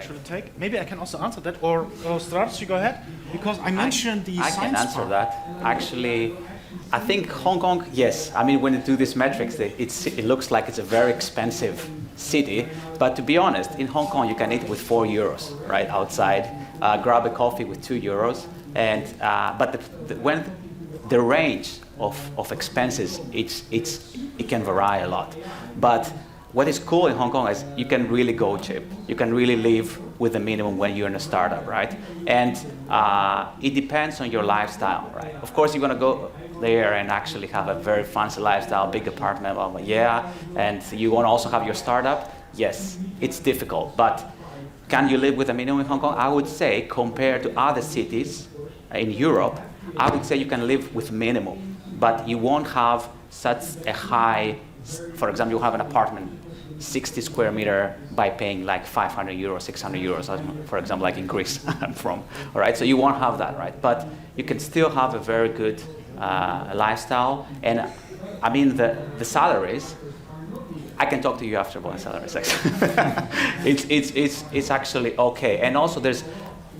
Should I take? Maybe I can also answer that, or Strauss, you go ahead, because I mentioned the science I can answer part. that. Actually, I think Hong Kong, yes. When you do these metrics, it looks like it's a very expensive city. But to be honest, in Hong Kong, you can eat with €4, right, outside. Grab a coffee with €2, and when the range of expenses, it can vary a lot. But what is cool in Hong Kong is you can really go cheap. You can really live with a minimum when you're in a startup, right? And it depends on your lifestyle, right? Of course, you're gonna go there and actually have a very fancy lifestyle, big apartment, blah, blah, yeah. And you want to also have your startup. Yes, it's difficult, but can you live with a minimum in Hong Kong? I would say, compared to other cities in Europe, I would say you can live with minimum, but you won't have such a high. For example, you have an apartment 60 square meter by paying like 500 euros, 600 euros, for example, like in Greece I'm from. All right, so you won't have that, right? But you can still have a very good lifestyle. And I mean, the salaries, I can talk to you after about salaries. It's actually okay. And also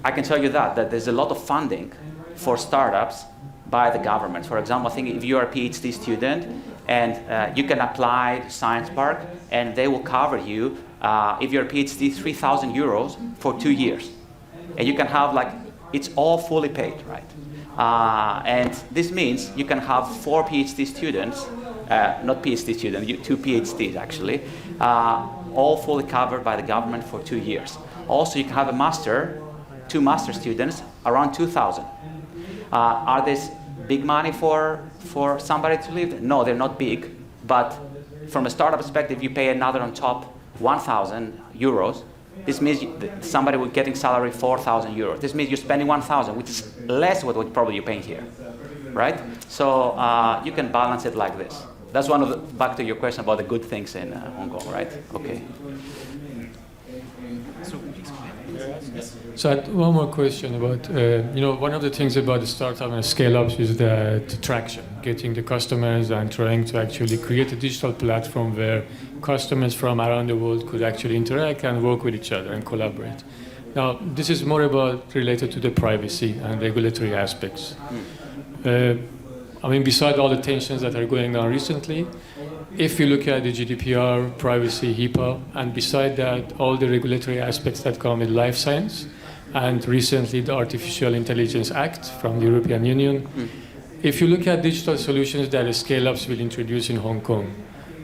I can tell you that there's a lot of funding for startups by the government. For example, I think if you're a PhD student and you can apply to Science Park and they will cover you, if you're a PhD, 3,000 euros for 2 years. And you can have it's all fully paid, right? And this means you can have 4 PhD students, not PhD students, 2 PhDs actually, all fully covered by the government for 2 years. Also, you can have a master, 2 master students, around 2,000. Are these big money for somebody to live? No, they're not big. But from a startup perspective, you pay another on top 1,000 euros. This means somebody will getting salary 4,000 euros. This means you're spending 1,000, which is less what probably you're paying here, right? So you can balance it like this. That's one of the, back to your question about the good things in Hong Kong, right? Okay. So I had one more question about, one of the things about the startup and scale-ups is the traction, getting the customers and trying to actually create a digital platform where customers from around the world could actually interact and work with each other and collaborate. Now, this is more about related to the privacy and regulatory aspects. Beside all the tensions that are going on recently, if you look at the GDPR, privacy, HIPAA, and beside that, all the regulatory aspects that come with life science, and recently the Artificial Intelligence Act from the European Union, if you look at digital solutions that the scale-ups will introduce in Hong Kong,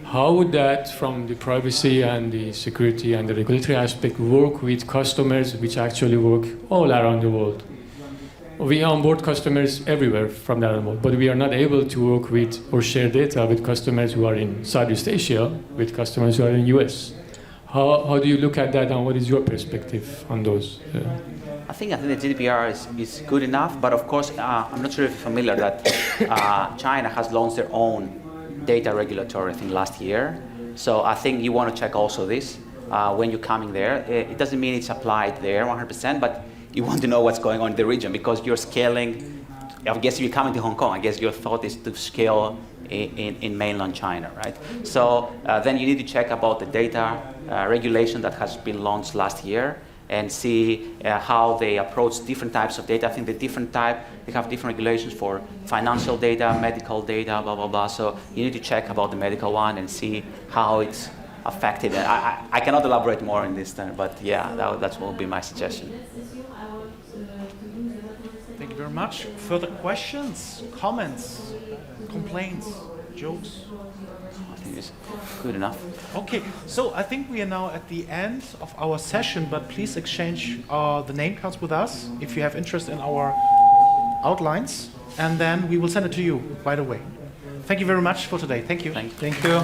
how would that, from the privacy and the security and the regulatory aspect, work with customers which actually work all around the world? We onboard customers everywhere from that world, but we are not able to work with or share data with customers who are in Southeast Asia, with customers who are in US. How do you look at that, and what is your perspective on those? I think the GDPR is good enough, but of course, I'm not sure if you're familiar that China has launched their own data regulatory thing last year. So I think you want to check also this when you're coming there. It doesn't mean it's applied there 100%, but you want to know what's going on in the region because you're scaling. I guess if you're coming to Hong Kong, I guess your thought is to scale in mainland China, right? So then you need to check about the data regulation that has been launched last year and see how they approach different types of data. I think they have different regulations for financial data, medical data, blah, blah, blah. So you need to check about the medical one and see how it's affected. I cannot elaborate more on this, but yeah, that will be my suggestion. Thank you very much. Further questions, comments, complaints, jokes? I think it's good enough. Okay, so I think we are now at the end of our session, but please exchange the name cards with us if you have interest in our outlines, and then we will send it to you right away. Thank you very much for today. Thank you. Thank you.